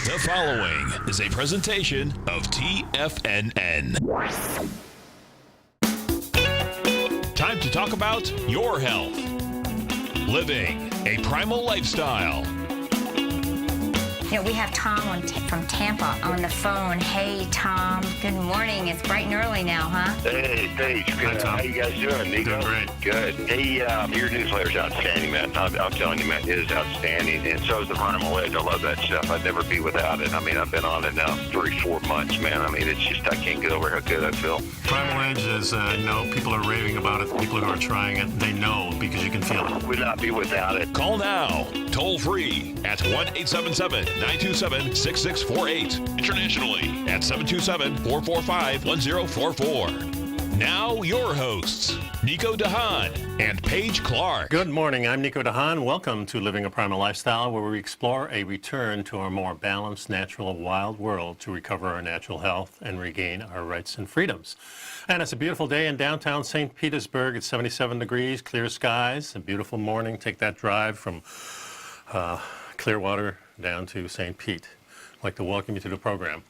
The following is a presentation of TFNN. Time to talk about your health. Living a primal lifestyle. You know, we have Tom from Tampa on the phone. Hey, Tom. Good morning. It's bright and early now, huh? Hey, Paige. Good. How you guys doing, Nico? Doing great. Good. Hey, your newsletter's outstanding, man. I'm telling you, man, it is outstanding. And so is the Primal Edge. I love that stuff. I'd never be without it. I mean, I've been on it now 3-4 months, man. I mean, it's just, I can't get over how good I feel. Primal Edge is, people are raving about it. People who are trying it, they know because you can feel it. Would not be without it. Call now, toll free at 1-877-927-6648. Internationally at 727-445-1044. Now your hosts, Nico Haan and Paige Clarke. Good morning. I'm Nico Haan. Welcome to Living a Primal Lifestyle, where we explore a return to a more balanced, natural, wild world to recover our natural health and regain our rights and freedoms. And it's a beautiful day in downtown St. Petersburg. It's 77 degrees, clear skies, a beautiful morning. Take that drive from Clearwater down to St. Pete. I'd like to welcome you to the program.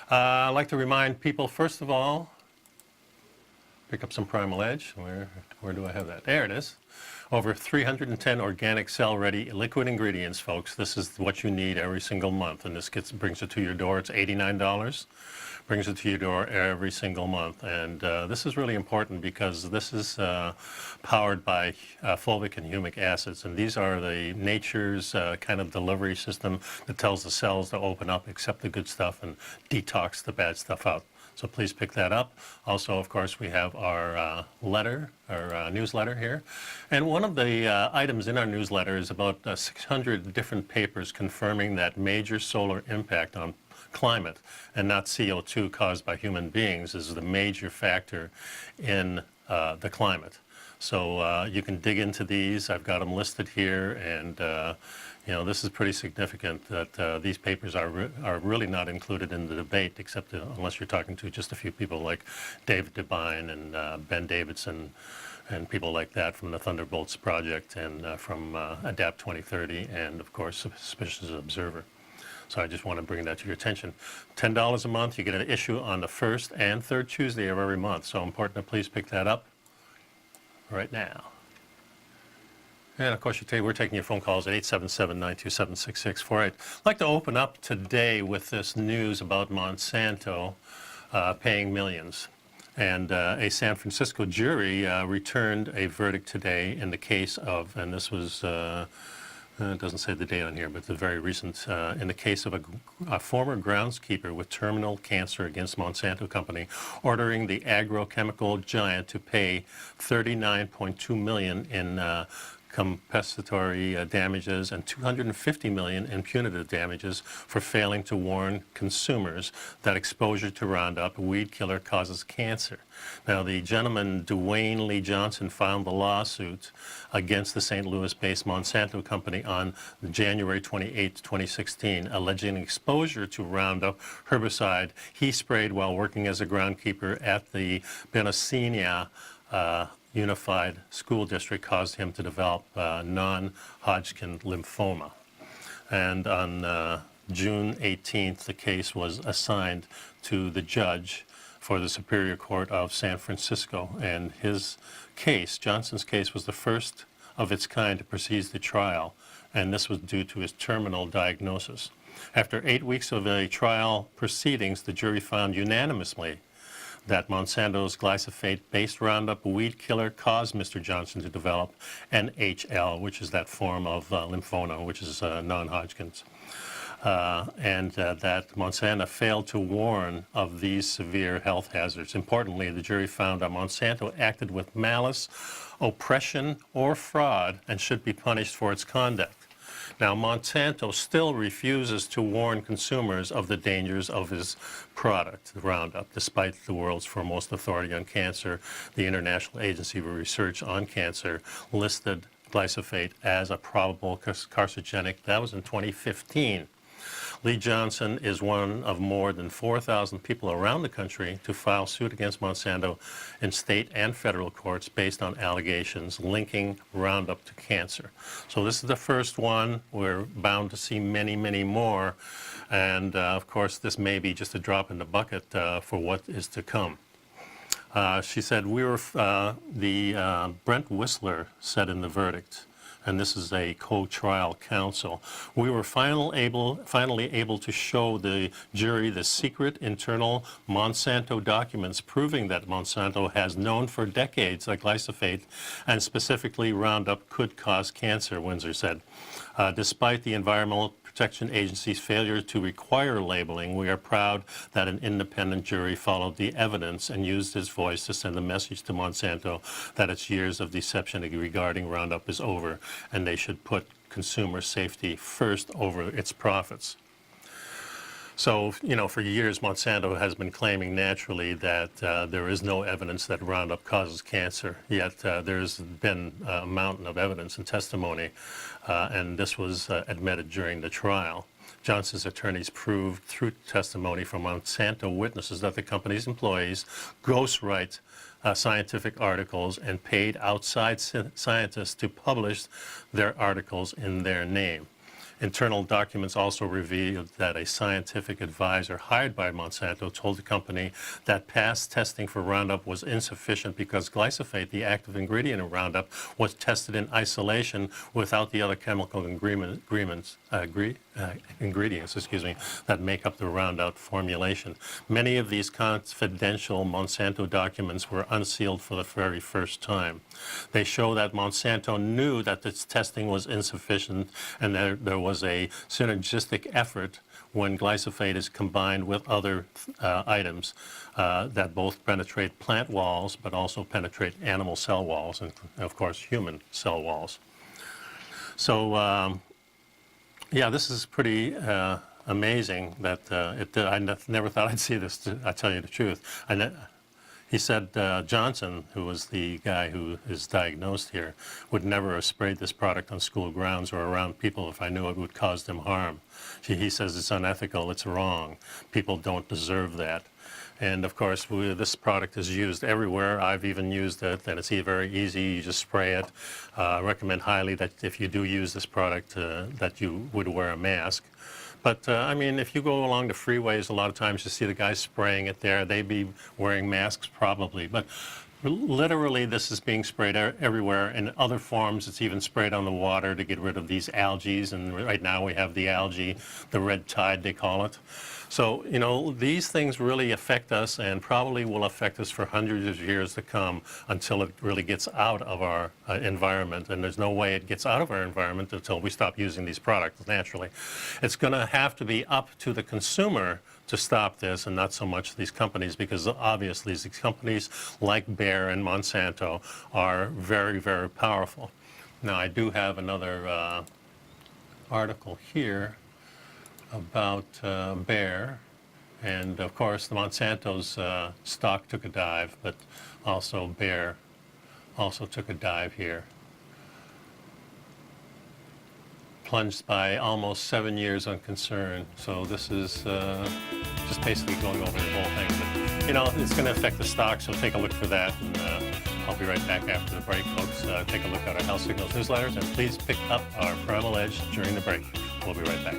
I'd like to remind people, first of all, pick up some Primal Edge. Where do I have that? There it is. Over 310 organic, cell-ready liquid ingredients, folks. This is what you need every single month, and this brings it to your door. It's $89. Brings it to your door every single month, and this is really important because this is powered by fulvic and humic acids, and these are the nature's kind of delivery system that tells the cells to open up, accept the good stuff, and detox the bad stuff out. So please pick that up. Also, of course, we have our newsletter here. And one of the items in our newsletter is about 600 different papers confirming that major solar impact on climate and not CO2 caused by human beings is the major factor in the climate. So you can dig into these. I've got them listed here, and this is pretty significant that these papers are really not included in the debate, except unless you're talking to just a few people like David Devine and Ben Davidson and people like that from the Thunderbolts Project and from Adapt 2030 and, of course, Suspicious Observer. So I just want to bring that to your attention. $10 a month. You get an issue on the first and third Tuesday of every month. So important to please pick that up right now. And of course, we're taking your phone calls at 877-927-6648. I'd like to open up today with this news about Monsanto paying millions. And a San Francisco jury returned a verdict today in the case of, and this was, it doesn't say the date on here, but the very recent, in the case of a former groundskeeper with terminal cancer against Monsanto Company, ordering the agrochemical giant to pay $39.2 million in compensatory damages and $250 million in punitive damages for failing to warn consumers that exposure to Roundup, a weed killer, causes cancer. Now, the gentleman, Dwayne Lee Johnson, filed the lawsuit against the St. Louis-based Monsanto Company on January 28, 2016, alleging exposure to Roundup herbicide he sprayed while working as a groundkeeper at the Benocinia Unified School District caused him to develop non-Hodgkin lymphoma. And on June 18th, the case was assigned to the judge for the Superior Court of San Francisco. And his case, Johnson's case, was the first of its kind to proceed to trial, and this was due to his terminal diagnosis. After 8 weeks of a trial proceedings, the jury found unanimously that Monsanto's glyphosate-based Roundup weed killer caused Mr. Johnson to develop NHL, which is that form of lymphoma, which is non-Hodgkin's, and that Monsanto failed to warn of these severe health hazards. Importantly, the jury found that Monsanto acted with malice, oppression, or fraud and should be punished for its conduct. Now, Monsanto still refuses to warn consumers of the dangers of his product, Roundup, despite the world's foremost authority on cancer. The International Agency for Research on Cancer listed glyphosate as a probable carcinogenic. That was in 2015. Lee Johnson is one of more than 4,000 people around the country to file suit against Monsanto in state and federal courts based on allegations linking Roundup to cancer. So this is the first one. We're bound to see many, many more. And of course, this may be just a drop in the bucket for what is to come. She said, Brent Whistler said in the verdict, and this is a co-trial counsel, we were finally able to show the jury the secret internal Monsanto documents proving that Monsanto has known for decades that glyphosate, and specifically Roundup, could cause cancer, Windsor said. Despite the Environmental Protection Agency's failure to require labeling, we are proud that an independent jury followed the evidence and used its voice to send a message to Monsanto that its years of deception regarding Roundup is over, and they should put consumer safety first over its profits. So, you know, for years, Monsanto has been claiming naturally that there is no evidence that Roundup causes cancer, yet there's been a mountain of evidence and testimony, and this was admitted during the trial. Johnson's attorneys proved through testimony from Monsanto witnesses that the company's employees ghostwrite scientific articles and paid outside scientists to publish their articles in their name. Internal documents also revealed that a scientific advisor hired by Monsanto told the company that past testing for Roundup was insufficient because glyphosate, the active ingredient in Roundup, was tested in isolation without the other chemical ingredients that make up the Roundup formulation. Many of these confidential Monsanto documents were unsealed for the very first time. They show that Monsanto knew that its testing was insufficient and there was a synergistic effort when glyphosate is combined with other items that both penetrate plant walls but also penetrate animal cell walls and, of course, human cell walls. So, yeah, this is pretty amazing that I never thought I'd see this, I tell you the truth. He said Johnson, who was the guy who is diagnosed here, would never have sprayed this product on school grounds or around people if I knew it would cause them harm. He says it's unethical, it's wrong. People don't deserve that. And of course, this product is used everywhere. I've even used it, and it's very easy. You just spray it. I recommend highly that if you do use this product, that you would wear a mask. But, I mean, if you go along the freeways, a lot of times you see the guys spraying it there. They'd be wearing masks probably. But literally, this is being sprayed everywhere. In other forms, it's even sprayed on the water to get rid of these algae. And right now we have the algae, the red tide, they call it. So, you know, these things really affect us and probably will affect us for hundreds of years to come until it really gets out of our environment. And there's no way it gets out of our environment until we stop using these products naturally. It's going to have to be up to the consumer to stop this and not so much these companies, because obviously these companies like Bayer and Monsanto are very, very powerful. Now, I do have another article here about Bayer, and of course the Monsanto's stock took a dive, but also Bayer also took a dive here. Plunged by almost 7 years on concern. So this is just basically going over the whole thing. But, you know, it's going to affect the stock, so take a look for that. And I'll be right back after the break, folks. Take a look at our Health Signals newsletters, and please pick up our Primal Edge during the break. We'll be right back.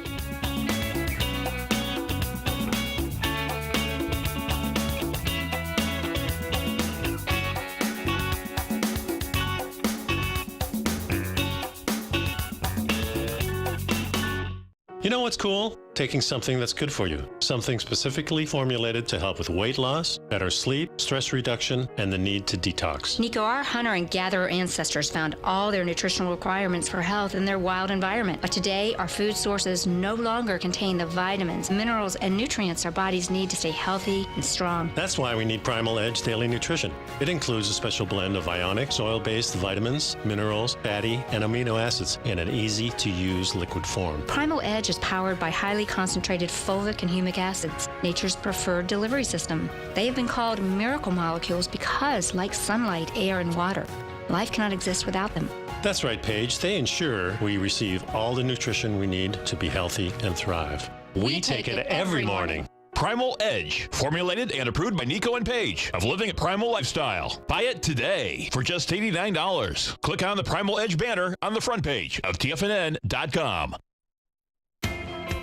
You know what's cool? Taking something that's good for you. Something specifically formulated to help with weight loss, better sleep, stress reduction, and the need to detox. Nico, our hunter and gatherer ancestors found all their nutritional requirements for health in their wild environment. But today, our food sources no longer contain the vitamins, minerals, and nutrients our bodies need to stay healthy and strong. That's why we need Primal Edge Daily Nutrition. It includes a special blend of ionic, oil-based vitamins, minerals, fatty, and amino acids in an easy-to-use liquid form. Primal Edge is powered by highly concentrated fulvic and humic acids, nature's preferred delivery system. They have been called miracle molecules because, like sunlight, air, and water, life cannot exist without them. That's right, Paige. They ensure we receive all the nutrition we need to be healthy and thrive. We take it every morning. Primal Edge, formulated and approved by Nico and Paige of Living a Primal Lifestyle. Buy it today for just $89. Click on the Primal Edge banner on the front page of TFNN.com.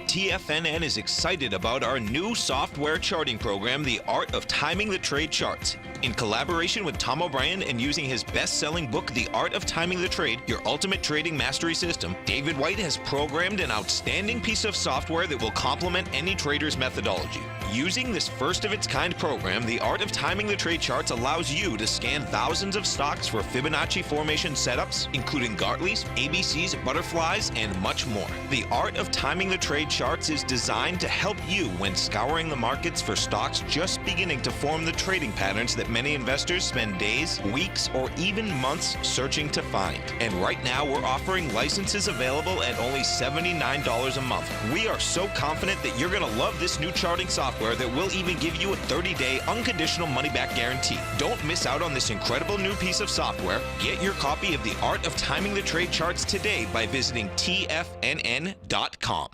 TFNN is excited about our new software charting program, The Art of Timing the Trade Charts. In collaboration with Tom O'Brien and using his best-selling book, The Art of Timing the Trade, Your Ultimate Trading Mastery System, David White has programmed an outstanding piece of software that will complement any trader's methodology. Using this first-of-its-kind program, The Art of Timing the Trade Charts allows you to scan thousands of stocks for Fibonacci formation setups, including Gartley's, ABC's, butterflies, and much more. The Art of Timing the Trade Charts is designed to help you when scouring the markets for stocks just beginning to form the trading patterns that many investors spend days, weeks, or even months searching to find. And right now, we're offering licenses available at only $79 a month. We are so confident that you're going to love this new charting software that will even give you a 30-day unconditional money-back guarantee. Don't miss out on this incredible new piece of software. Get your copy of The Art of Timing the Trade Charts today by visiting TFNN.com.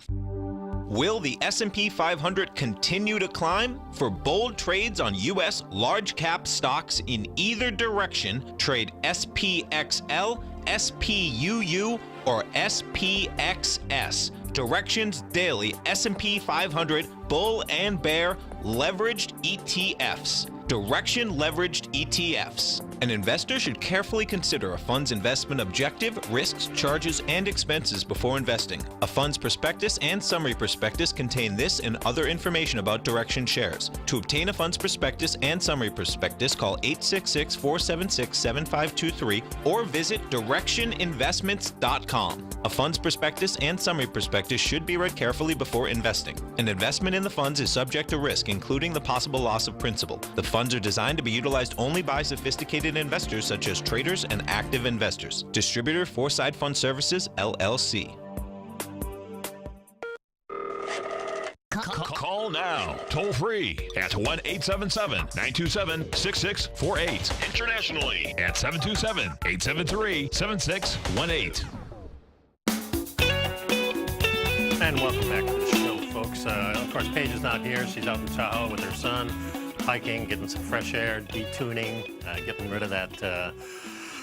Will the S&P 500 continue to climb? For bold trades on U.S. large-cap stocks in either direction, trade SPXL, SPUU, or SPXS. Directions Daily S&P 500 Bull and Bear Leveraged ETFs. Direction Leveraged ETFs. An investor should carefully consider a fund's investment objective, risks, charges, and expenses before investing. A fund's prospectus and summary prospectus contain this and other information about Direction shares. To obtain a fund's prospectus and summary prospectus, call 866-476-7523 or visit directioninvestments.com. A fund's prospectus and summary prospectus should be read carefully before investing. An investment in the funds is subject to risk, including the possible loss of principal. The funds are designed to be utilized only by sophisticated investors such as traders and active investors. Distributor Foreside Fund Services, LLC. Call now, toll free at 1-877-927-6648. Internationally at 727-873-7618. And welcome back to the show, folks. Of course, Paige is not here. She's out in Tahoe with her son, hiking, getting some fresh air, detuning, getting rid of that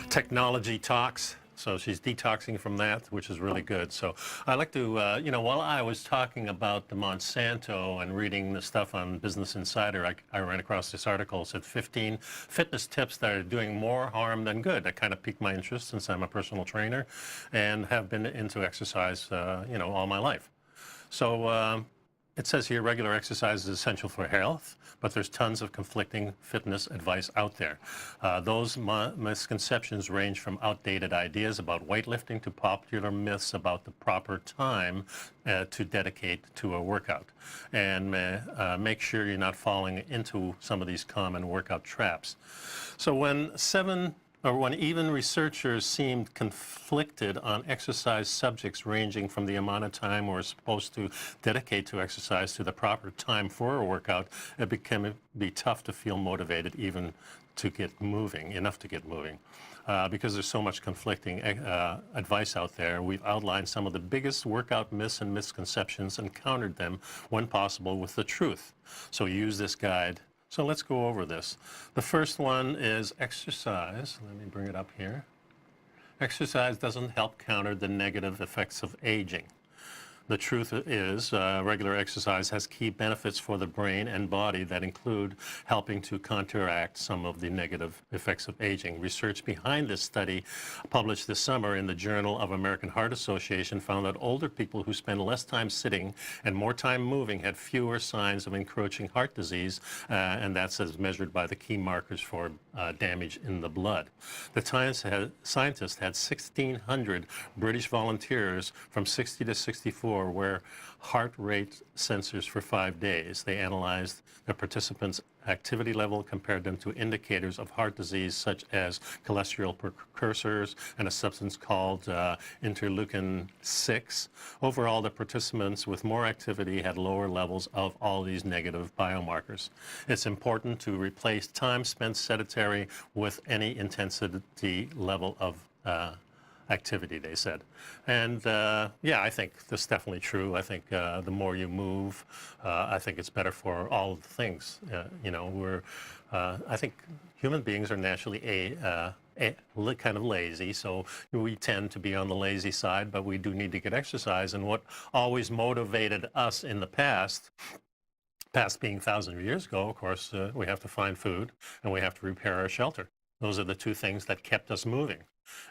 technology tox. So she's detoxing from that, which is really good. So I like to, while I was talking about the Monsanto and reading the stuff on Business Insider, I ran across this article. It said 15 fitness tips that are doing more harm than good. That kind of piqued my interest since I'm a personal trainer and have been into exercise, all my life. So it says here regular exercise is essential for health, but there's tons of conflicting fitness advice out there. Those misconceptions range from outdated ideas about weightlifting to popular myths about the proper time to dedicate to a workout. And make sure you're not falling into some of these common workout traps. So when even researchers seemed conflicted on exercise subjects ranging from the amount of time we're supposed to dedicate to exercise to the proper time for a workout, it became tough to feel motivated even to get moving, enough to get moving. Because there's so much conflicting advice out there. We've outlined some of the biggest workout myths and misconceptions and countered them when possible with the truth. So use this guide. So let's go over this. The first one is exercise. Let me bring it up here. Exercise doesn't help counter the negative effects of aging. The truth is, regular exercise has key benefits for the brain and body that include helping to counteract some of the negative effects of aging. Research behind this study, published this summer in the Journal of American Heart Association, found that older people who spend less time sitting and more time moving had fewer signs of encroaching heart disease, and that's as measured by the key markers for damage in the blood. The scientists had 1,600 British volunteers from 60 to 64 wear heart rate sensors for 5 days. They analyzed the participants' activity level, compared them to indicators of heart disease such as cholesterol precursors and a substance called interleukin-6. Overall, the participants with more activity had lower levels of all these negative biomarkers. It's important to replace time spent sedentary with any intensity level of activity, they said. And yeah, I think that's definitely true. I think the more you move, I think it's better for all of the things. You know, I think human beings are naturally kind of lazy, so we tend to be on the lazy side, but we do need to get exercise. And what always motivated us in the past being thousands of years ago, of course, we have to find food and we have to repair our shelter. Those are the two things that kept us moving.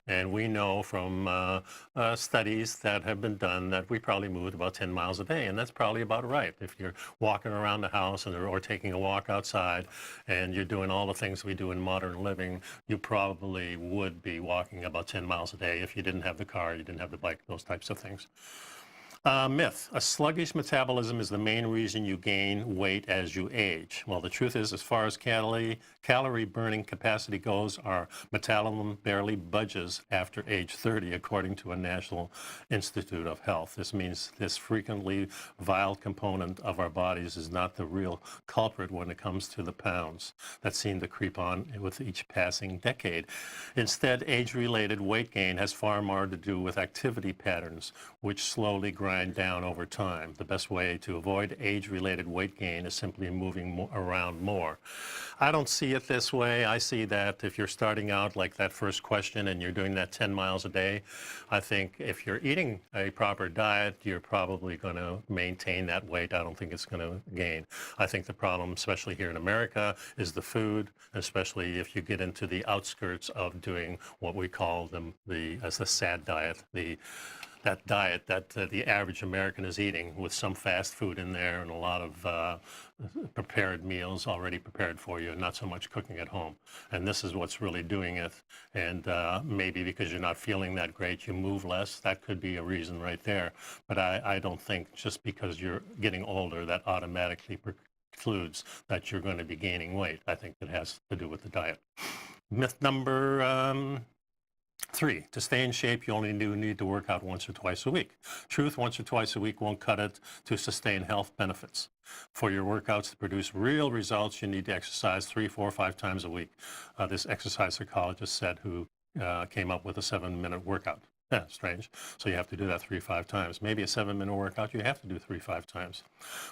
And we know from studies that have been done that we probably moved about 10 miles a day, and that's probably about right. If you're walking around the house or taking a walk outside and you're doing all the things we do in modern living, you probably would be walking about 10 miles a day if you didn't have the car, you didn't have the bike, those types of things. Myth, a sluggish metabolism is the main reason you gain weight as you age. Well, the truth is, as far as calorie burning capacity goes, our metabolism barely budges after age 30, according to a National Institute of Health. This means this frequently vile component of our bodies is not the real culprit when it comes to the pounds that seem to creep on with each passing decade. Instead, age-related weight gain has far more to do with activity patterns, which slowly grind down over time. The best way to avoid age-related weight gain is simply moving around more. I don't see it this way. I see that if you're starting out like that first question and you're doing that 10 miles a day, I think if you're eating a proper diet, you're probably going to maintain that weight. I don't think it's going to gain. I think the problem, especially here in America, is the food, especially if you get into the outskirts of doing what we call as the SAD diet, that diet that the average American is eating, with some fast food in there and a lot of prepared meals already prepared for you and not so much cooking at home. And this is what's really doing it. And maybe because you're not feeling that great, you move less. That could be a reason right there. But I don't think just because you're getting older that automatically precludes that you're going to be gaining weight. I think it has to do with the diet. Myth number 3, to stay in shape, you only need to work out once or twice a week. Truth, once or twice a week won't cut it to sustain health benefits. For your workouts to produce real results, you need to exercise 3, 4, 5 times a week. This exercise psychologist said, who came up with a 7-minute workout. Yeah, strange. So you have to do that 3 or 5 times. Maybe a 7-minute workout you have to do 3 or 5 times.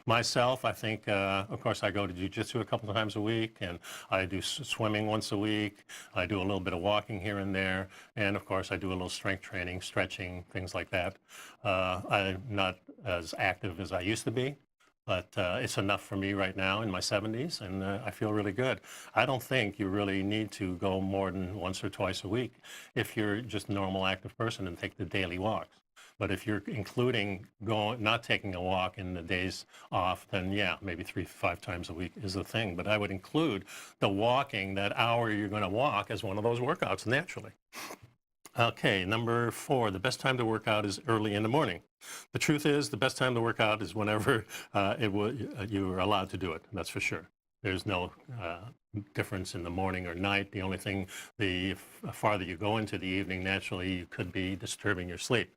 Myself, I think, of course, I go to jiu-jitsu a couple of times a week, and I do swimming once a week. I do a little bit of walking here and there. And, of course, I do a little strength training, stretching, things like that. I'm not as active as I used to be, but it's enough for me right now in my 70s, and I feel really good. I don't think you really need to go more than once or twice a week if you're just a normal active person and take the daily walks. But if you're including not taking a walk in the days off, then yeah, maybe 3 to 5 times a week is the thing. But I would include the walking, that hour you're going to walk, as one of those workouts naturally. Okay, number 4, the best time to work out is early in the morning. The truth is, the best time to work out is whenever you're allowed to do it, that's for sure. There's no difference in the morning or night. The only thing, the farther you go into the evening, naturally you could be disturbing your sleep,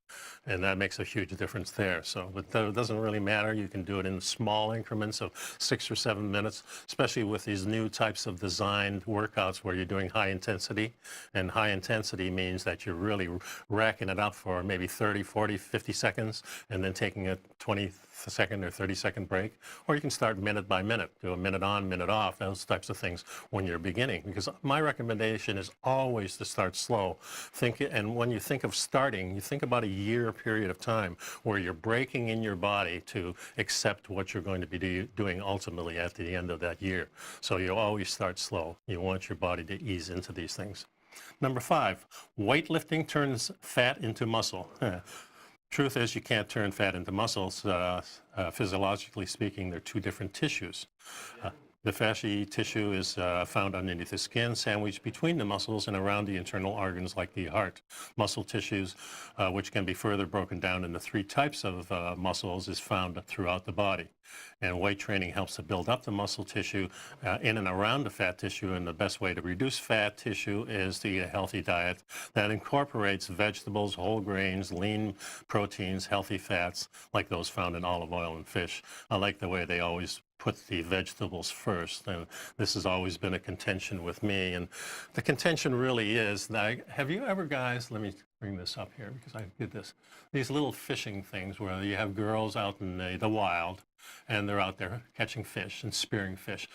and that makes a huge difference there. So, but it doesn't really matter. You can do it in small increments of 6 or 7 minutes, especially with these new types of designed workouts where you're doing high intensity, and high intensity means that you're really racking it up for maybe 30, 40, 50 seconds, and then taking a 20-second or 30-second break. Or you can start minute by minute, do a minute on, minute off, those types of things when you're beginning. Because my recommendation is always to start slow. And when you think of starting, you think about a year period of time where you're breaking in your body to accept what you're going to be doing ultimately at the end of that year. So you always start slow. You want your body to ease into these things. Number 5, weightlifting turns fat into muscle. Truth is, you can't turn fat into muscles. Physiologically speaking, they're 2 different tissues. The fatty tissue is found underneath the skin, sandwiched between the muscles and around the internal organs like the heart. Muscle tissues, which can be further broken down into 3 types of muscles, is found throughout the body. And weight training helps to build up the muscle tissue in and around the fat tissue, and the best way to reduce fat tissue is to eat a healthy diet that incorporates vegetables, whole grains, lean proteins, healthy fats, like those found in olive oil and fish. I like the way they always put the vegetables first. And this has always been a contention with me. And the contention really is that, have you ever, guys, let me bring this up here because I did this, these little fishing things where you have girls out in the wild and they're out there catching fish and spearing fish.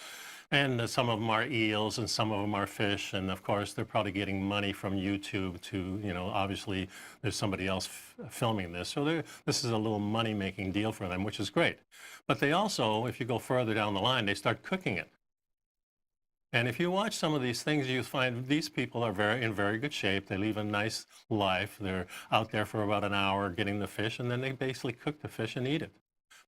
And some of them are eels and some of them are fish. And of course, they're probably getting money from YouTube to, you know, obviously there's somebody else filming this. So this is a little money-making deal for them, which is great. But they also, if you go further down the line, they start cooking it. And if you watch some of these things, you find these people are in very good shape. They live a nice life. They're out there for about an hour getting the fish, and then they basically cook the fish and eat it.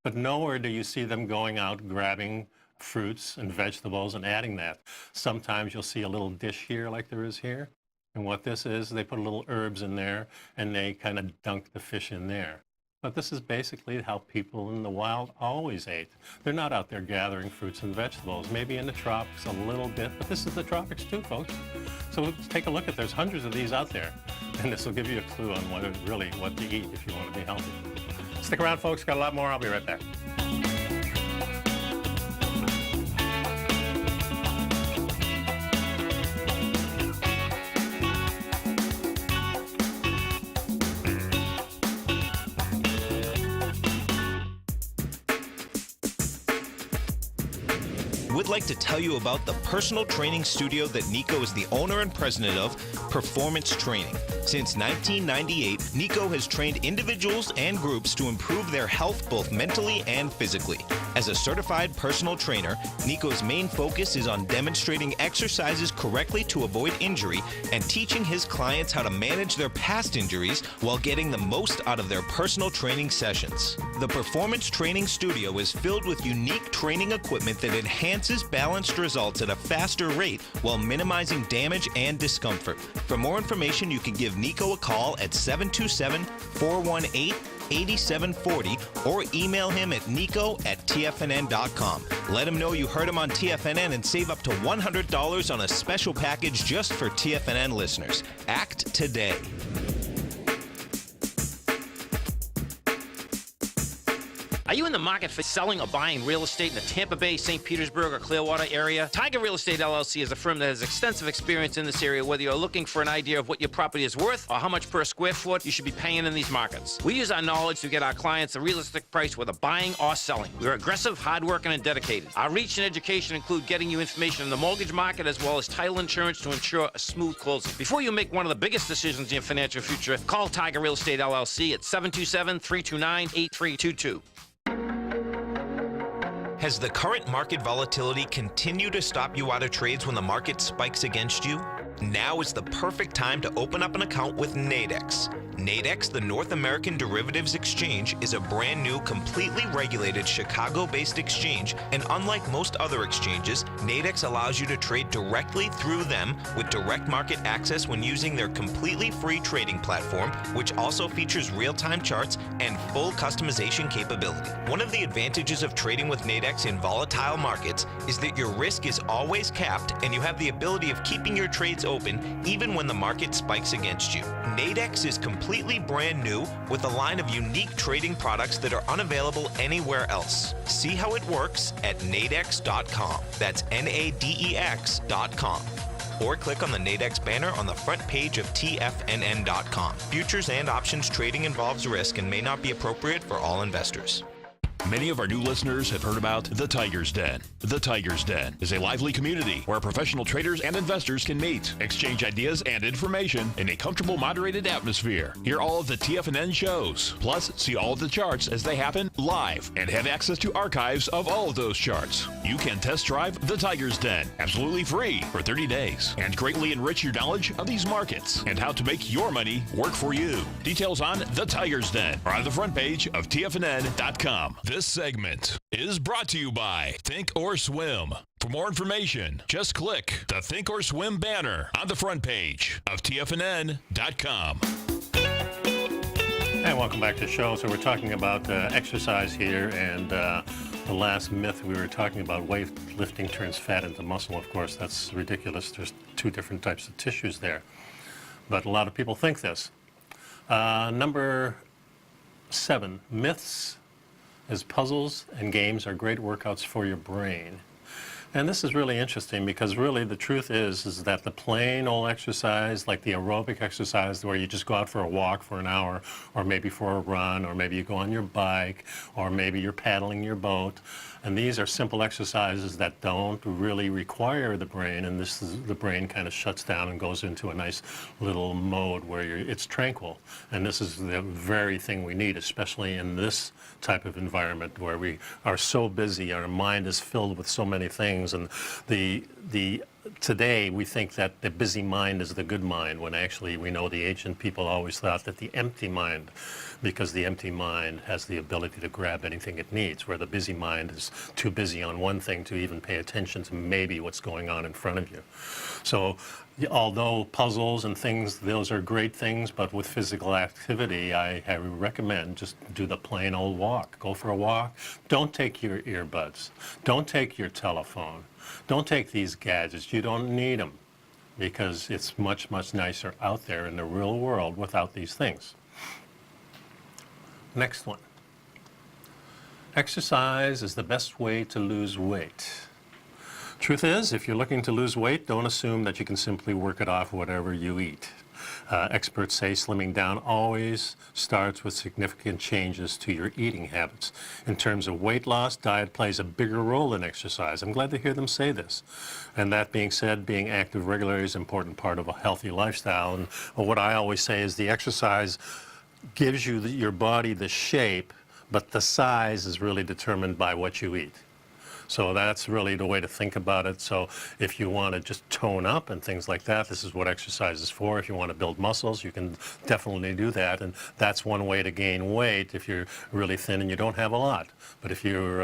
But nowhere do you see them going out grabbing fruits and vegetables and adding that. Sometimes you'll see a little dish here like there is here. And what this is, they put a little herbs in there and they kind of dunk the fish in there. But this is basically how people in the wild always ate. They're not out there gathering fruits and vegetables. Maybe in the tropics a little bit, but this is the tropics too, folks. So let's take a look at, there's hundreds of these out there. And this will give you a clue on what to eat if you want to be healthy. Stick around, folks, got a lot more. I'll be right back. Would like to tell you about the personal training studio that Nico is the owner and president of, Performance Training. Since 1998, Nico has trained individuals and groups to improve their health both mentally and physically. As a certified personal trainer, Nico's main focus is on demonstrating exercises correctly to avoid injury and teaching his clients how to manage their past injuries while getting the most out of their personal training sessions. The Performance Training Studio is filled with unique training equipment that enhances balanced results at a faster rate while minimizing damage and discomfort. For more information, you can give Nico a call at 727-418-8740 or email him at nico@tfnn.com. Let him know you heard him on TFNN and save up to $100 on a special package just for TFNN listeners. Act today. Are you in the market for selling or buying real estate in the Tampa Bay, St. Petersburg, or Clearwater area? Tiger Real Estate LLC is a firm that has extensive experience in this area, whether you're looking for an idea of what your property is worth or how much per square foot you should be paying in these markets. We use our knowledge to get our clients a realistic price, whether buying or selling. We're aggressive, hardworking, and dedicated. Our reach and education include getting you information on the mortgage market as well as title insurance to ensure a smooth closing. Before you make one of the biggest decisions in your financial future, call Tiger Real Estate LLC at 727-329-8322. Has the current market volatility continued to stop you out of trades when the market spikes against you? Now is the perfect time to open up an account with Nadex. Nadex, the North American Derivatives Exchange, is a brand new, completely regulated Chicago-based exchange, and unlike most other exchanges, Nadex allows you to trade directly through them with direct market access when using their completely free trading platform, which also features real-time charts and full customization capability. One of the advantages of trading with Nadex in volatile markets is that your risk is always capped and you have the ability of keeping your trades open even when the market spikes against you. Nadex is completely brand new with a line of unique trading products that are unavailable anywhere else. See how it works at nadex.com. That's NADEX.com. Or click on the Nadex banner on the front page of TFNN.com. Futures and options trading involves risk and may not be appropriate for all investors. Many of our new listeners have heard about The Tiger's Den. The Tiger's Den is a lively community where professional traders and investors can meet, exchange ideas and information in a comfortable, moderated atmosphere. Hear all of the TFNN shows, plus see all of the charts as they happen live and have access to archives of all of those charts. You can test drive The Tiger's Den absolutely free for 30 days and greatly enrich your knowledge of these markets and how to make your money work for you. Details on The Tiger's Den are on the front page of TFNN.com. This segment is brought to you by Think or Swim. For more information, just click the Think or Swim banner on the front page of TFNN.com. And welcome back to the show. So we're talking about exercise here, and the last myth we were talking about, weightlifting turns fat into muscle. Of course, that's ridiculous. There's two different types of tissues there. But a lot of people think this. Number 7, myths is puzzles and games are great workouts for your brain. And this is really interesting because really the truth is that the plain old exercise, like the aerobic exercise where you just go out for a walk for an hour, or maybe for a run, or maybe you go on your bike, or maybe you're paddling your boat, and these are simple exercises that don't really require the brain, and the brain kind of shuts down and goes into a nice little mode where it's tranquil. And this is the very thing we need, especially in this type of environment where we are so busy, our mind is filled with so many things, and today we think that the busy mind is the good mind, when actually we know the ancient people always thought that the empty mind, because the empty mind has the ability to grab anything it needs, where the busy mind is too busy on one thing to even pay attention to maybe what's going on in front of you. So although puzzles and things, those are great things, but with physical activity, I recommend just do the plain old walk. Go for a walk. Don't take your earbuds. Don't take your telephone. Don't take these gadgets. You don't need them, because it's much, much nicer out there in the real world without these things. Next one. Exercise is the best way to lose weight. Truth is, if you're looking to lose weight, don't assume that you can simply work it off whatever you eat. Experts say slimming down always starts with significant changes to your eating habits. In terms of weight loss, diet plays a bigger role than exercise. I'm glad to hear them say this. And that being said, being active regularly is an important part of a healthy lifestyle. And what I always say is the exercise gives you your body the shape, but the size is really determined by what you eat. So that's really the way to think about it. So if you want to just tone up and things like that, this is what exercise is for. If you want to build muscles, you can definitely do that. And that's one way to gain weight if you're really thin and you don't have a lot. But if you're,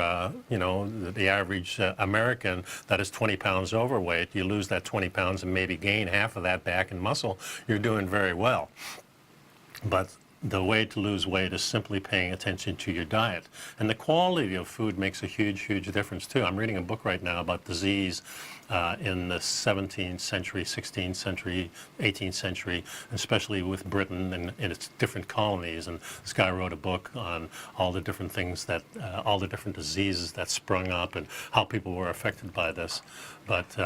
the average American that is 20 pounds overweight, you lose that 20 pounds and maybe gain half of that back in muscle, you're doing very well. But the way to lose weight is simply paying attention to your diet. And the quality of food makes a huge, huge difference too. I'm reading a book right now about disease in the 17th century, 16th century, 18th century, especially with Britain and its different colonies. And this guy wrote a book on all the different things that, all the different diseases that sprung up and how people were affected by this. But,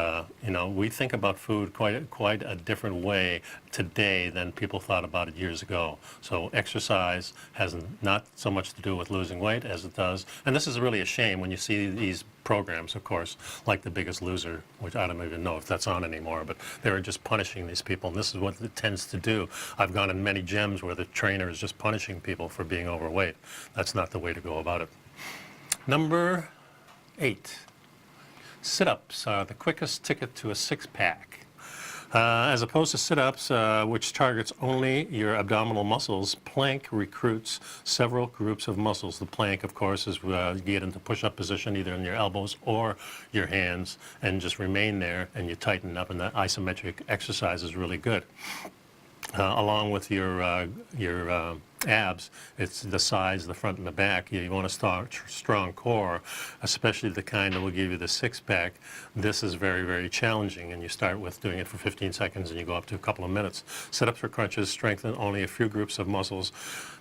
we think about food quite a different way today than people thought about it years ago. So exercise has not so much to do with losing weight as it does. And this is really a shame when you see these programs, of course, like The Biggest Loser, which I don't even know if that's on anymore, but they're just punishing these people, and this is what it tends to do. I've gone in many gyms where the trainer is just punishing people for being overweight. That's not the way to go about it. Number 8. Sit-ups are the quickest ticket to a six-pack. As opposed to sit-ups, which targets only your abdominal muscles, plank recruits several groups of muscles. The plank, of course, is you get into push-up position either in your elbows or your hands and just remain there, and you tighten up, and that isometric exercise is really good. Along with your abs, it's the sides, the front and the back. You want a strong core, especially the kind that will give you the six-pack. This is very, very challenging, and you start with doing it for 15 seconds and you go up to a couple of minutes. Sit-ups or crunches strengthen only a few groups of muscles.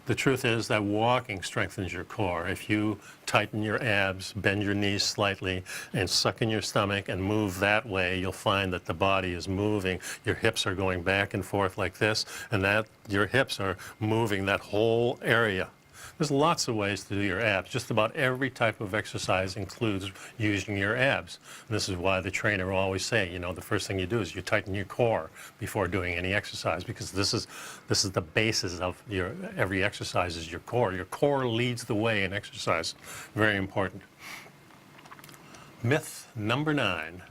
The truth is that walking strengthens your core. If you tighten your abs, bend your knees slightly, and suck in your stomach and move that way, you'll find that the body is moving. Your hips are going back and forth like this, and that your hips are moving that whole area. There's lots of ways to do your abs. Just about every type of exercise includes using your abs. And this is why the trainer will always say, the first thing you do is you tighten your core before doing any exercise, because this is the basis of every exercise is your core. Your core leads the way in exercise. Very important. Myth number 9.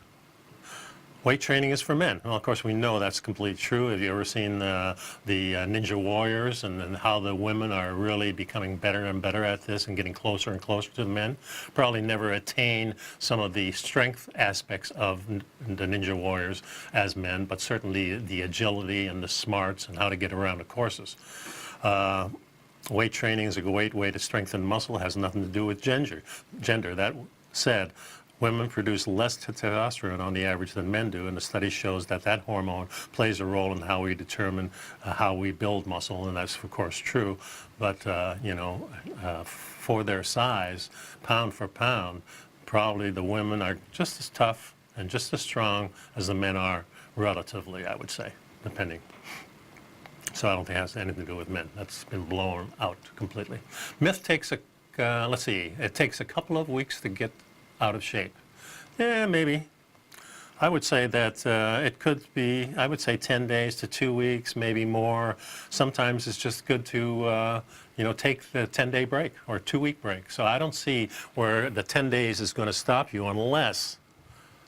Weight training is for men. Well, of course, we know that's completely true. Have you ever seen the Ninja Warriors and how the women are really becoming better and better at this and getting closer and closer to the men? Probably never attain some of the strength aspects of the Ninja Warriors as men, but certainly the agility and the smarts and how to get around the courses. Weight training is a great way to strengthen muscle. It has nothing to do with gender. That said, women produce less testosterone on the average than men do, and the study shows that hormone plays a role in how we determine how we build muscle, and that's of course true. But for their size, pound for pound, probably the women are just as tough and just as strong as the men are relatively, I would say, depending. So I don't think it has anything to do with men. That's been blown out completely. Myth takes let's see, it takes a couple of weeks to get out of shape. Yeah, maybe. I would say that it could be, I would say 10 days to 2 weeks, maybe more. Sometimes it's just good to, take the 10-day break or 2-week break. So I don't see where the 10 days is going to stop you unless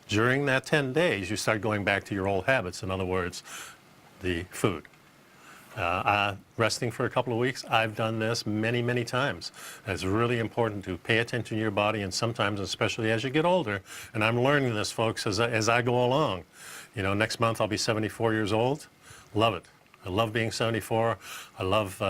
during that 10 days you start going back to your old habits. In other words, the food. Resting for a couple of weeks, I've done this many, many times. It's really important to pay attention to your body, and sometimes, especially as you get older, and I'm learning this, folks, as I go along. Next month I'll be 74 years old. Love it. I love being 74. I love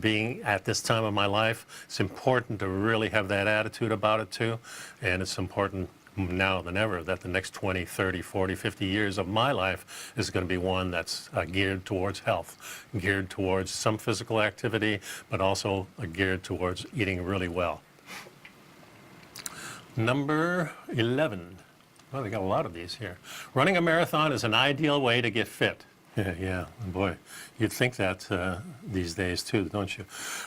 being at this time of my life. It's important to really have that attitude about it too, and it's important now than ever that the next 20, 30, 40, 50 years of my life is going to be one that's geared towards health, geared towards some physical activity, but also geared towards eating really well. Number 11. Well, they got a lot of these here. Running a marathon is an ideal way to get fit. Yeah, boy, you'd think that these days too, don't you?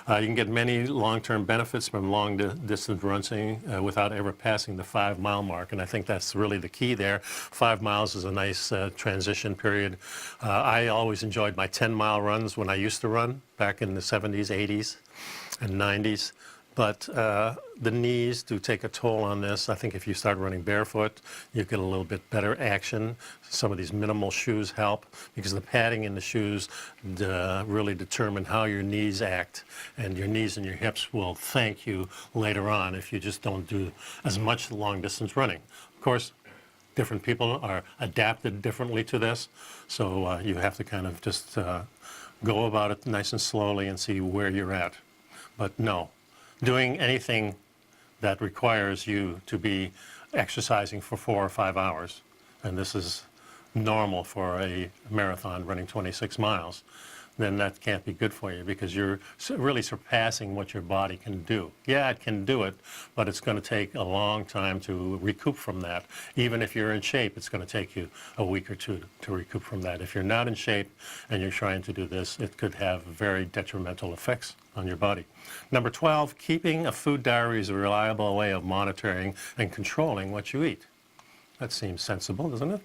You can get many long-term benefits from long-distance running without ever passing the 5-mile mark, and I think that's really the key there. 5 miles is a nice transition period. I always enjoyed my 10-mile runs when I used to run back in the 70s, 80s, and 90s. But the knees do take a toll on this. I think if you start running barefoot, you get a little bit better action. Some of these minimal shoes help because the padding in the shoes really determine how your knees act. And your knees and your hips will thank you later on if you just don't do as much long-distance running. Of course, different people are adapted differently to this. So you have to kind of just go about it nice and slowly and see where you're at. But no. Doing anything that requires you to be exercising for 4 or 5 hours, and this is normal for a marathon running 26 miles, then that can't be good for you because you're really surpassing what your body can do. Yeah, it can do it, but it's going to take a long time to recoup from that. Even if you're in shape, it's going to take you a week or two to recoup from that. If you're not in shape and you're trying to do this, it could have very detrimental effects on your body. Number 12, keeping a food diary is a reliable way of monitoring and controlling what you eat. That seems sensible, doesn't it?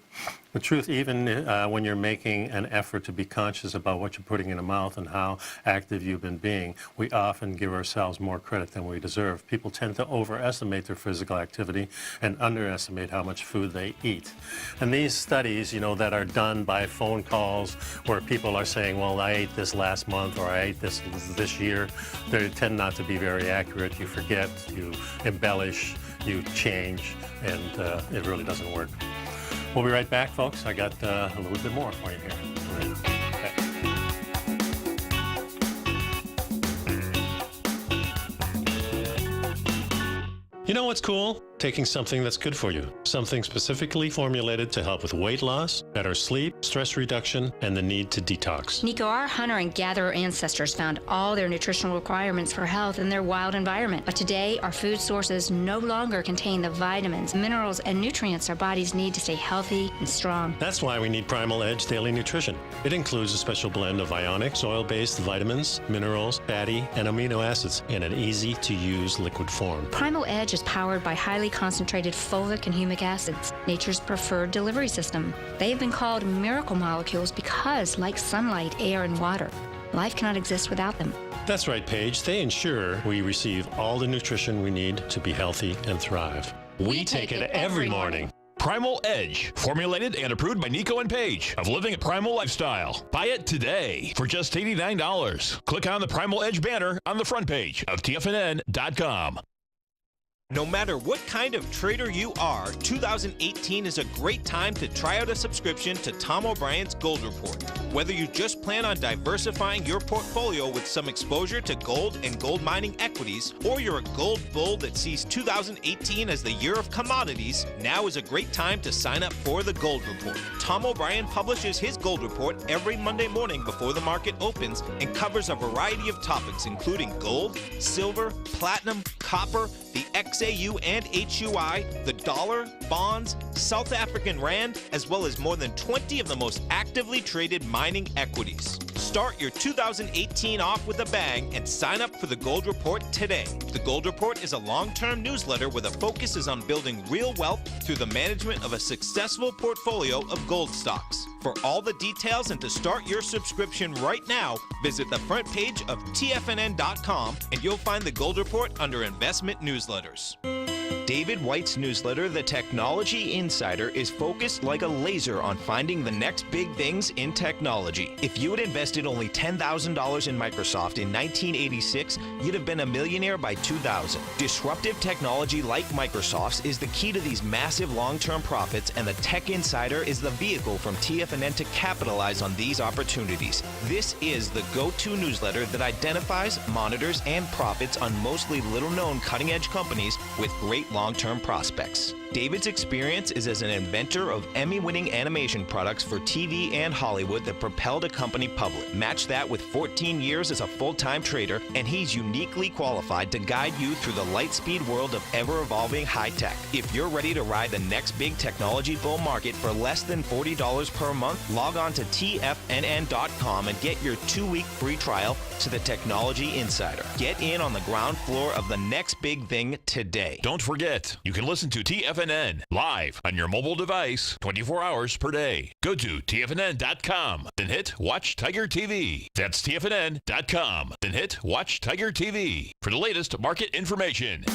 The truth, even when you're making an effort to be conscious about what you're putting in the mouth and how active you've been being, we often give ourselves more credit than we deserve. People tend to overestimate their physical activity and underestimate how much food they eat. And these studies, that are done by phone calls where people are saying, well, I ate this last month or I ate this year, they tend not to be very accurate. You forget, you embellish, you change, and it really doesn't work. We'll be right back, folks. I got a little bit more for you here. Okay. You know what's cool? Taking something that's good for you. Something specifically formulated to help with weight loss, better sleep, stress reduction, and the need to detox. Nico, our hunter and gatherer ancestors found all their nutritional requirements for health in their wild environment. But today, our food sources no longer contain the vitamins, minerals, and nutrients our bodies need to stay healthy and strong. That's why we need Primal Edge Daily Nutrition. It includes a special blend of ionic, oil-based vitamins, minerals, fatty, and amino acids in an easy-to-use liquid form. Primal Edge is powered by highly concentrated folic and humic acids, nature's preferred delivery system. They've been called miracle molecules because, like sunlight, air, and water, life cannot exist without them. That's right, Paige. They ensure we receive all the nutrition we need to be healthy and thrive. We take it every morning. Primal Edge, formulated and approved by Nico and Paige of Living a Primal Lifestyle. Buy it today for just $89. Click on the Primal Edge banner on the front page of TFNN.com. No matter what kind of trader you are, 2018 is a great time to try out a subscription to Tom O'Brien's Gold Report. Whether you just plan on diversifying your portfolio with some exposure to gold and gold mining equities, or you're a gold bull that sees 2018 as the year of commodities, now is a great time to sign up for the Gold Report. Tom O'Brien publishes his Gold Report every Monday morning before the market opens and covers a variety of topics including gold, silver, platinum, copper, the XAU and HUI, the dollar, bonds, South African rand, as well as more than 20 of the most actively traded mining equities. Start your 2018 off with a bang and sign up for the Gold Report today. The Gold Report is a long-term newsletter where the focus is on building real wealth through the management of a successful portfolio of gold stocks. For all the details and to start your subscription right now, visit the front page of TFNN.com and you'll find the Gold Report under Investment Newsletters. David White's newsletter, The Technology Insider, is focused like a laser on finding the next big things in technology. If you had invested only $10,000 in Microsoft in 1986, you'd have been a millionaire by 2000. Disruptive technology like Microsoft's is the key to these massive long-term profits, and the Tech Insider is the vehicle from TFNN to capitalize on these opportunities. This is the go-to newsletter that identifies, monitors, and profits on mostly little-known cutting-edge companies with great long-term prospects. David's experience is as an inventor of Emmy-winning animation products for TV and Hollywood that propelled a company public. Match that with 14 years as a full-time trader, and he's uniquely qualified to guide you through the light-speed world of ever-evolving high-tech. If you're ready to ride the next big technology bull market for less than $40 per month, log on to TFNN.com and get your 2-week free trial to the Technology Insider. Get in on the ground floor of the next big thing today. Don't forget, you can listen to TFNN live on your mobile device 24 hours per day. Go to TFNN.com, then hit Watch Tiger TV. That's TFNN.com, then hit Watch Tiger TV for the latest market information.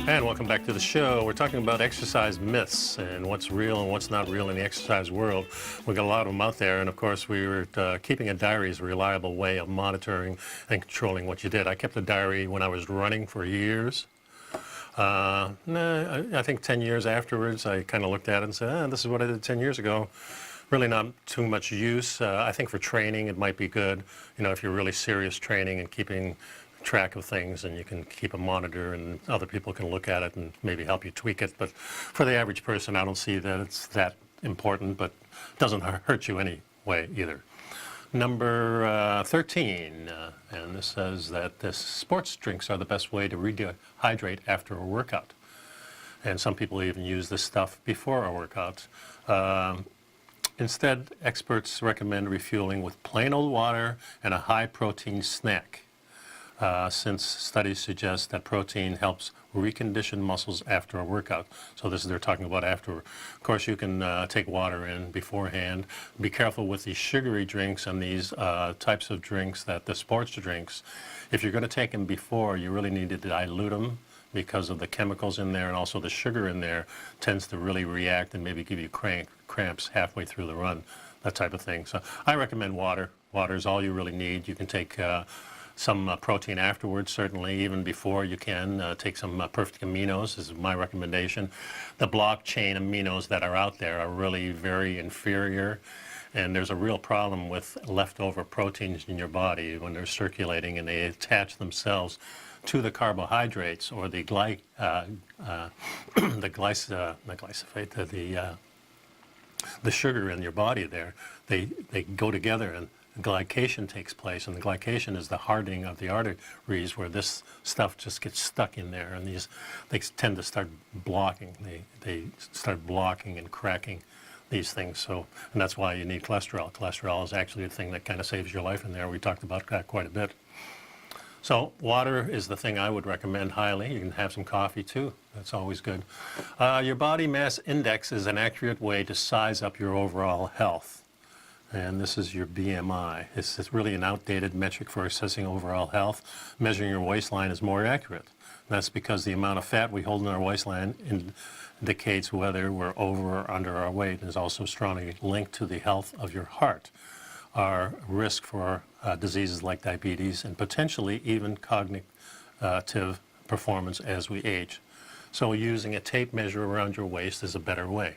And welcome back to the show. We're talking about exercise myths and what's real and what's not real in the exercise world. We've got a lot of them out there, and of course we were keeping a diary is a reliable way of monitoring and controlling what you did. I kept a diary when I was running for years. I think 10 years afterwards I kind of looked at it and said, this is what I did 10 years ago. Really not too much use. I think for training it might be good, if you're really serious training and keeping track of things, and you can keep a monitor and other people can look at it and maybe help you tweak it. But for the average person, I don't see that it's that important, but it doesn't hurt you anyway either. Number 13, and this says that the sports drinks are the best way to rehydrate after a workout. And some people even use this stuff before a workout. Instead, experts recommend refueling with plain old water and a high-protein snack. Since studies suggest that protein helps recondition muscles after a workout. So they're talking about after. Of course, you can take water in beforehand. Be careful with these sugary drinks and these types of drinks, that the sports drinks. If you're going to take them before, you really need to dilute them because of the chemicals in there, and also the sugar in there tends to really react and maybe give you cramps halfway through the run, that type of thing. So I recommend water. Water is all you really need. You can take some protein afterwards, certainly, even before you can. Take some perfect aminos is my recommendation. The blockchain aminos that are out there are really very inferior, and there's a real problem with leftover proteins in your body when they're circulating and they attach themselves to the carbohydrates or the the sugar in your body there. They go together and glycation takes place, and the glycation is the hardening of the arteries where this stuff just gets stuck in there, and they tend to start blocking. They start blocking and cracking these things. So, and that's why you need cholesterol. Cholesterol is actually the thing that kind of saves your life in there. We talked about that quite a bit. So water is the thing I would recommend highly. You can have some coffee too. That's always good. Your body mass index is an accurate way to size up your overall health. And this is your BMI. It's really an outdated metric for assessing overall health. Measuring your waistline is more accurate. That's because the amount of fat we hold in our waistline indicates whether we're over or under our weight, and is also strongly linked to the health of your heart, our risk for diseases like diabetes, and potentially even cognitive performance as we age. So using a tape measure around your waist is a better way.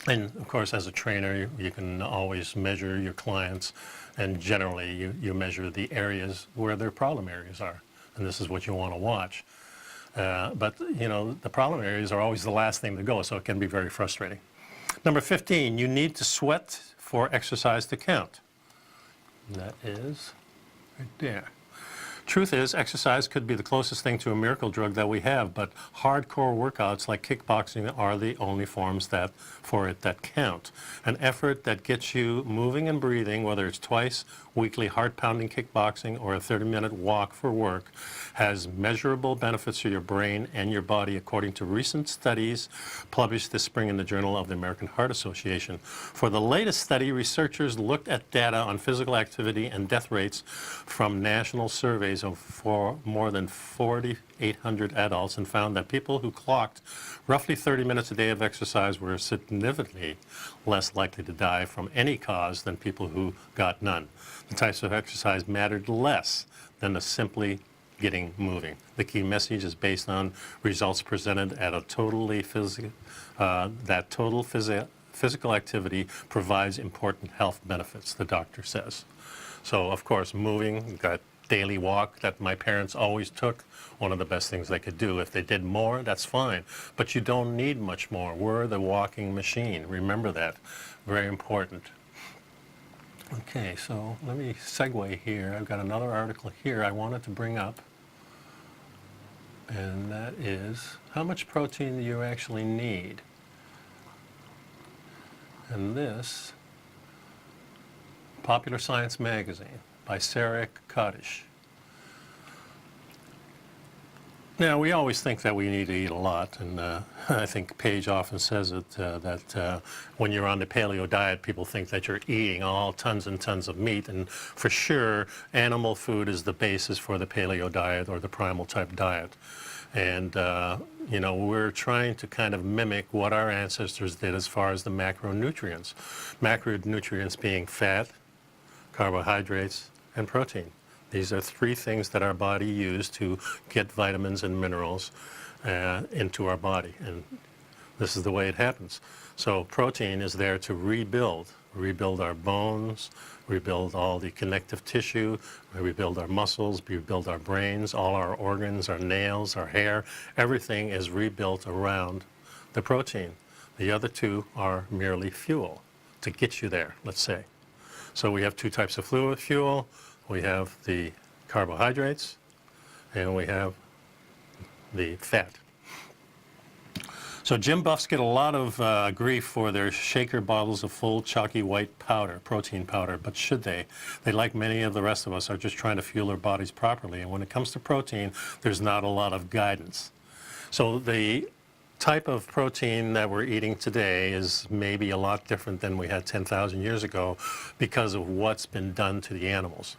And of course, as a trainer, you can always measure your clients, and generally you measure the areas where their problem areas are, and this is what you want to watch. But the problem areas are always the last thing to go, so it can be very frustrating. Number 15, you need to sweat for exercise to count. That is right there. Truth is, exercise could be the closest thing to a miracle drug that we have, but hardcore workouts like kickboxing are the only forms that count. An effort that gets you moving and breathing, whether it's twice weekly heart-pounding kickboxing or a 30-minute walk for work, has measurable benefits for your brain and your body, according to recent studies published this spring in the Journal of the American Heart Association. For the latest study, researchers looked at data on physical activity and death rates from national surveys of more than 4,800 adults and found that people who clocked roughly 30 minutes a day of exercise were significantly less likely to die from any cause than people who got none. The types of exercise mattered less than the simply getting moving. The key message is based on results presented at a physical activity provides important health benefits, the doctor says. So, of course, moving, that daily walk that my parents always took, one of the best things they could do. If they did more, that's fine. But you don't need much more. We're the walking machine. Remember that. Very important. Okay, so let me segue here. I've got another article here I wanted to bring up. And that is, how much protein do you actually need? And this, Popular Science Magazine by Sarah Kaddish. Now, we always think that we need to eat a lot, and I think Paige often says it, that when you're on the paleo diet, people think that you're eating all tons and tons of meat, and for sure, animal food is the basis for the paleo diet or the primal type diet. And, you know, we're trying to kind of mimic what our ancestors did as far as the macronutrients. Macronutrients being fat, carbohydrates, and protein. These are three things that our body uses to get vitamins and minerals into our body. And this is the way it happens. So protein is there to rebuild our bones, rebuild all the connective tissue, rebuild our muscles, rebuild our brains, all our organs, our nails, our hair. Everything is rebuilt around the protein. The other two are merely fuel to get you there, let's say. So we have two types of fuel. We have the carbohydrates, and we have the fat. So gym buffs get a lot of grief for their shaker bottles of full, chalky white powder, protein powder, but should they? They, like many of the rest of us, are just trying to fuel their bodies properly, and when it comes to protein, there's not a lot of guidance. So the type of protein that we're eating today is maybe a lot different than we had 10,000 years ago because of what's been done to the animals.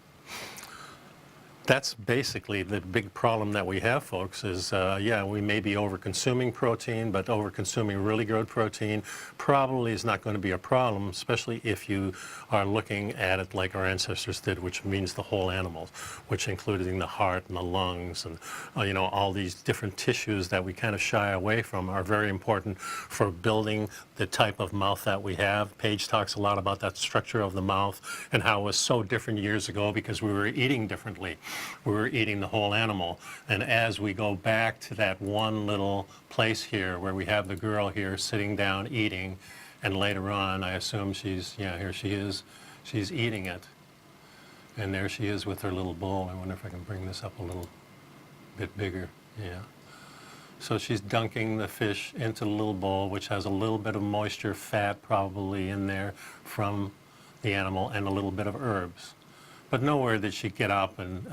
That's basically the big problem that we have, folks, is, yeah, we may be over-consuming protein, but over-consuming really good protein probably is not going to be a problem, especially if you are looking at it like our ancestors did, which means the whole animal, which including the heart and the lungs and, you know, all these different tissues that we kind of shy away from are very important for building the type of mouth that we have. Paige talks a lot about that structure of the mouth and how it was so different years ago because we were eating differently. We were eating the whole animal. And as we go back to that one little place here where we have the girl here sitting down eating, and later on, I assume she's, yeah, here she is, she's eating it. And there she is with her little bowl. I wonder if I can bring this up a little bit bigger. Yeah. So she's dunking the fish into the little bowl, which has a little bit of moisture, fat probably in there from the animal, and a little bit of herbs. But nowhere did she get up and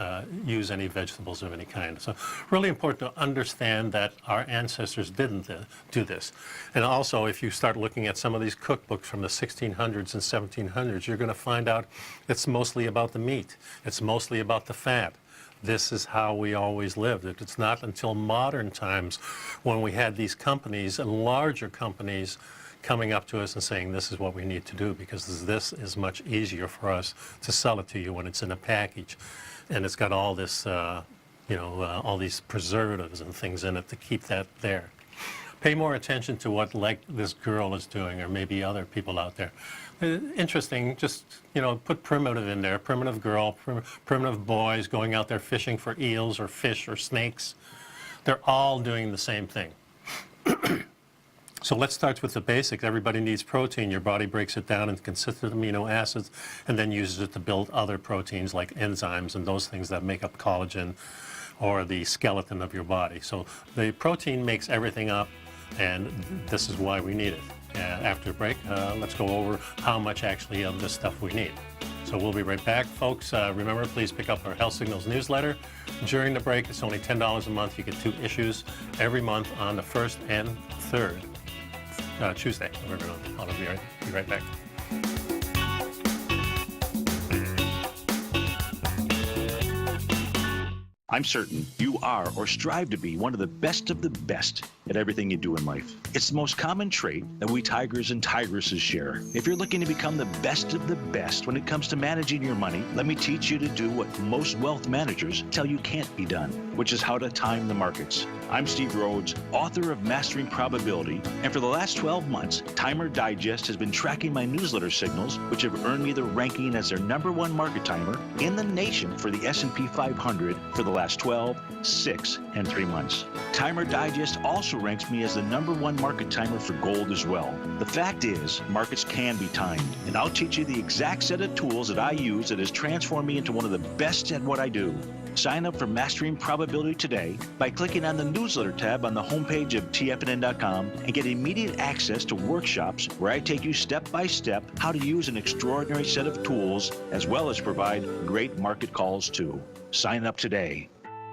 use any vegetables of any kind. So really important to understand that our ancestors didn't do this. And also, if you start looking at some of these cookbooks from the 1600s and 1700s, you're going to find out it's mostly about the meat. It's mostly about the fat. This is how we always lived. It's not until modern times when we had these companies and larger companies coming up to us and saying this is what we need to do, because this is much easier for us to sell it to you when it's in a package and it's got all this all these preservatives and things in it to keep that there. Pay more attention to what like this girl is doing, or maybe other people out there. Interesting, just, you know, put primitive in there, primitive girl, primitive boys going out there fishing for eels or fish or snakes. They're all doing the same thing. So let's start with the basics. Everybody needs protein. Your body breaks it down into consistent amino acids and then uses it to build other proteins like enzymes and those things that make up collagen or the skeleton of your body. So the protein makes everything up, and this is why we need it. After the break, let's go over how much actually of this stuff we need. So we'll be right back, folks. Remember, please pick up our Health Signals newsletter. During the break, it's only $10 a month. You get 2 issues every month on the 1st and 3rd Tuesday. I'll be right back. I'm certain you are or strive to be one of the best at everything you do in life. It's the most common trait that we tigers and tigresses share. If you're looking to become the best of the best when it comes to managing your money, let me teach you to do what most wealth managers tell you can't be done, which is how to time the markets. I'm Steve Rhodes, author of Mastering Probability, and for the last 12 months, Timer Digest has been tracking my newsletter signals, which have earned me the ranking as their #1 market timer in the nation for the S&P 500 for the last 12, 6, and 3 months. Timer Digest also ranks me as the #1 market timer for gold as well. The fact is, markets can be timed, and I'll teach you the exact set of tools that I use that has transformed me into one of the best at what I do. Sign up for Mastering Probability today by clicking on the newsletter tab on the homepage of TFNN.com and get immediate access to workshops where I take you step by step how to use an extraordinary set of tools as well as provide great market calls too. Sign up today.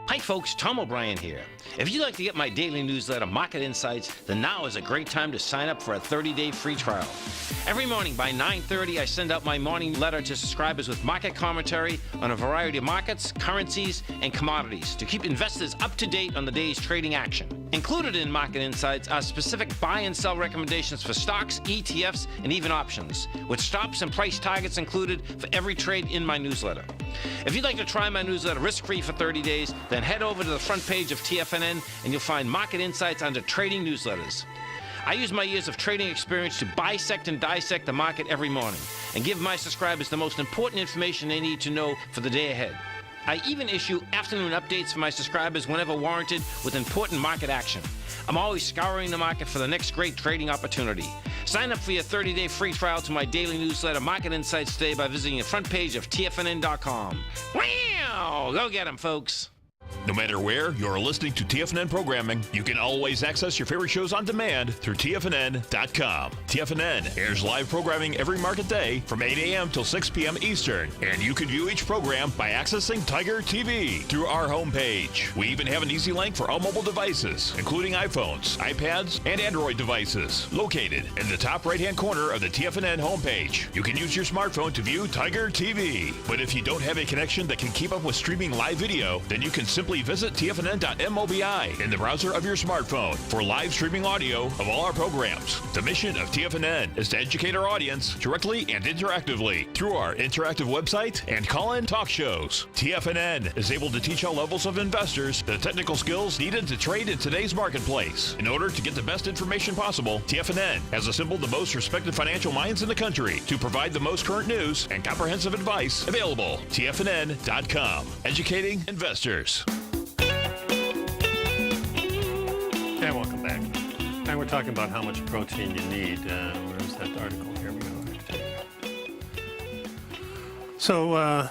Hi folks, Tom O'Brien here. If you'd like to get my daily newsletter, Market Insights, then now is a great time to sign up for a 30-day free trial. Every morning by 9:30, I send out my morning letter to subscribers with market commentary on a variety of markets, currencies, and commodities to keep investors up to date on the day's trading action. Included in Market Insights are specific buy and sell recommendations for stocks, ETFs, and even options, with stops and price targets included for every trade in my newsletter. If you'd like to try my newsletter risk-free for 30 days, then head over to the front page of TFNN and you'll find Market Insights under Trading Newsletters. I use my years of trading experience to bisect and dissect the market every morning and give my subscribers the most important information they need to know for the day ahead. I even issue afternoon updates for my subscribers whenever warranted with important market action. I'm always scouring the market for the next great trading opportunity. Sign up for your 30-day free trial to my daily newsletter, Market Insights, today by visiting the front page of TFNN.com. Wow! Go get 'em, folks. No matter where you're listening to TFNN programming, you can always access your favorite shows on demand through TFNN.com. TFNN airs live programming every market day from 8 a.m. till 6 p.m. Eastern, and you can view each program by accessing Tiger TV through our homepage. We even have an easy link for all mobile devices, including iPhones, iPads, and Android devices, located in the top right-hand corner of the TFNN homepage. You can use your smartphone to view Tiger TV, but if you don't have a connection that can keep up with streaming live video, then you can simply visit TFNN.mobi in the browser of your smartphone for live streaming audio of all our programs. The mission of TFNN is to educate our audience directly and interactively through our interactive website and call-in talk shows. TFNN is able to teach all levels of investors the technical skills needed to trade in today's marketplace. In order to get the best information possible, TFNN has assembled the most respected financial minds in the country to provide the most current news and comprehensive advice available. TFNN.com, educating investors. And welcome back. And we're talking about how much protein you need. Where's that article? Here we go. So,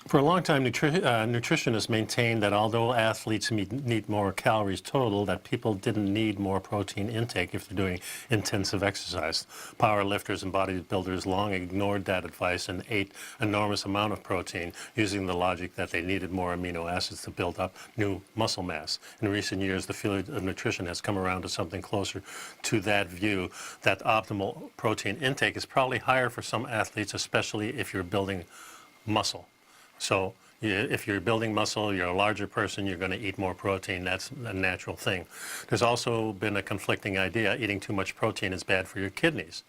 for a long time, nutritionists maintained that although athletes need more calories total, that people didn't need more protein intake if they're doing intensive exercise. Power lifters and bodybuilders long ignored that advice and ate enormous amount of protein, using the logic that they needed more amino acids to build up new muscle mass. In recent years, the field of nutrition has come around to something closer to that view, that optimal protein intake is probably higher for some athletes, especially if you're building muscle. So if you're building muscle, you're a larger person, you're going to eat more protein. That's a natural thing. There's also been a conflicting idea. Eating too much protein is bad for your kidneys.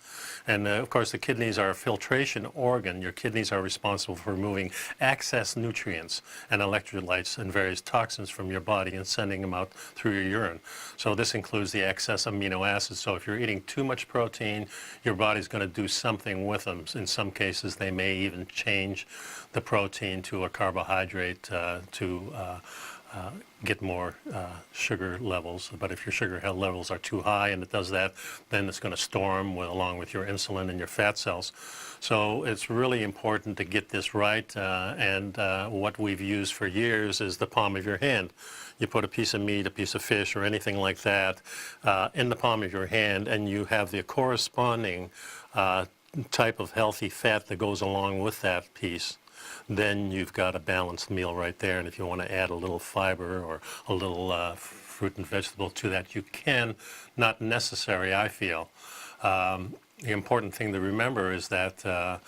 And of course, the kidneys are a filtration organ. Your kidneys are responsible for removing excess nutrients and electrolytes and various toxins from your body and sending them out through your urine. So this includes the excess amino acids. So if you're eating too much protein, your body's going to do something with them. In some cases, they may even change the protein to a carbohydrate to get more sugar levels. But if your sugar levels are too high and it does that, then it's going to storm along with your insulin and your fat cells. So it's really important to get this right. And what we've used for years is the palm of your hand. You put a piece of meat, a piece of fish, or anything like that in the palm of your hand, and you have the corresponding type of healthy fat that goes along with that piece. Then you've got a balanced meal right there. And if you want to add a little fiber or a little fruit and vegetable to that, you can. Not necessary, I feel. The important thing to remember is that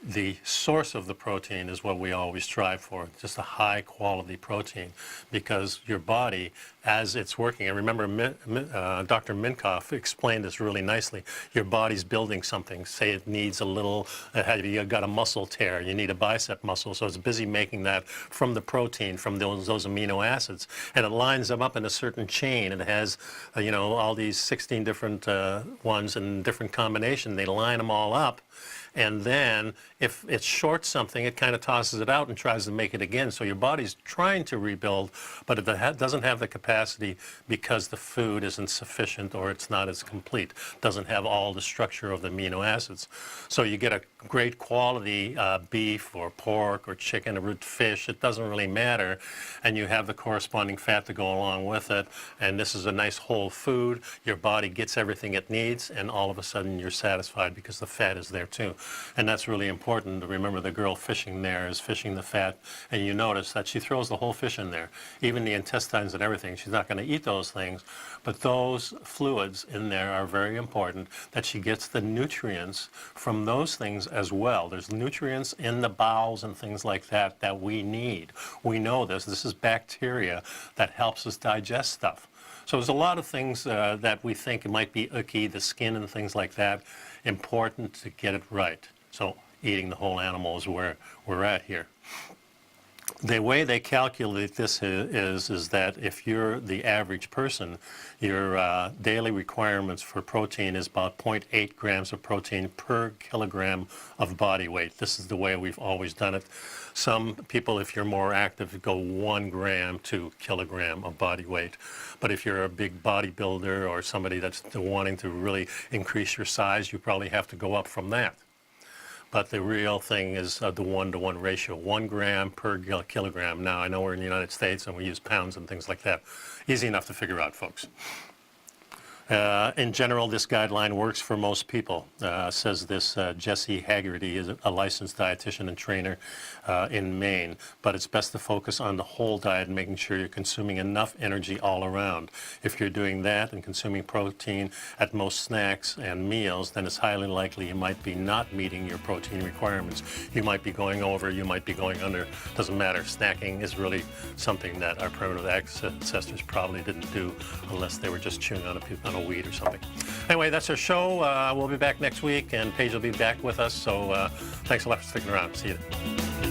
the source of the protein is what we always strive for, just a high quality protein, because your body, as it's working, and remember Dr. Minkoff explained this really nicely, your body's building something. Say it needs a little, you've got a muscle tear, you need a bicep muscle, so it's busy making that from the protein, from those amino acids, and it lines them up in a certain chain, and it has, all these 16 different ones in different combination. They line them all up. And then if it shorts something, it kind of tosses it out and tries to make it again. So your body's trying to rebuild, but it doesn't have the capacity because the food isn't sufficient or it's not as complete. Doesn't have all the structure of the amino acids. So you get a great quality beef or pork or chicken or root fish. It doesn't really matter. And you have the corresponding fat to go along with it. And this is a nice whole food. Your body gets everything it needs, and all of a sudden you're satisfied because the fat is there too. And that's really important to remember. The girl fishing there is fishing the fat, and you notice that she throws the whole fish in there, even the intestines and everything. She's not going to eat those things, but those fluids in there are very important, that she gets the nutrients from those things as well. There's nutrients in the bowels and things like that that we need. We know this. This is bacteria that helps us digest stuff. So there's a lot of things that we think might be icky, the skin and things like that. Important to get it right. So eating the whole animal is where we're at here. The way they calculate this is that if you're the average person, your daily requirements for protein is about 0.8 grams of protein per kilogram of body weight. This is the way we've always done it. Some people, if you're more active, go 1 gram to kilogram of body weight. But if you're a big bodybuilder or somebody that's wanting to really increase your size, you probably have to go up from that. But the real thing is the 1-to-1 ratio, 1 gram per kilogram. Now, I know we're in the United States and we use pounds and things like that. Easy enough to figure out, folks. In general, this guideline works for most people, says this Jesse Haggerty, is a licensed dietitian and trainer in Maine. But it's best to focus on the whole diet and making sure you're consuming enough energy all around. If you're doing that and consuming protein at most snacks and meals, then it's highly likely you might be not meeting your protein requirements. You might be going over, you might be going under. Doesn't matter. Snacking is really something that our primitive ancestors probably didn't do unless they were just chewing on a weed or something. Anyway, that's our show. We'll be back next week, and Paige will be back with us. So thanks a lot for sticking around. See you then.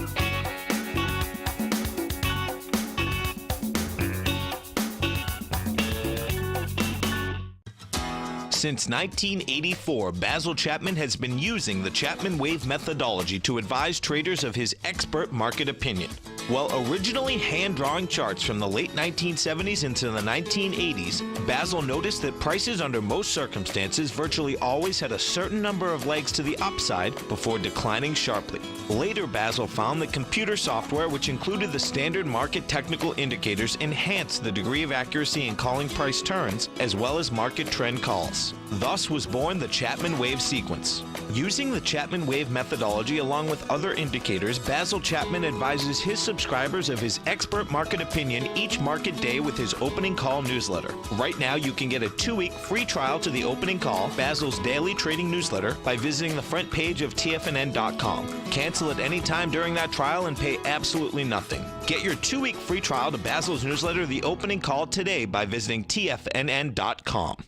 Since 1984, Basil Chapman has been using the Chapman Wave methodology to advise traders of his expert market opinion. While originally hand-drawing charts from the late 1970s into the 1980s, Basil noticed that prices under most circumstances virtually always had a certain number of legs to the upside before declining sharply. Later, Basil found that computer software, which included the standard market technical indicators, enhanced the degree of accuracy in calling price turns, as well as market trend calls. Thus was born the Chapman Wave sequence. Using the Chapman Wave methodology along with other indicators, Basil Chapman advises his subscribers of his expert market opinion each market day with his opening call newsletter. Right now, you can get a 2-week free trial to the opening call, Basil's daily trading newsletter, by visiting the front page of TFNN.com. Cancel at any time during that trial and pay absolutely nothing. Get your 2-week free trial to Basil's newsletter, The Opening Call, today by visiting TFNN.com.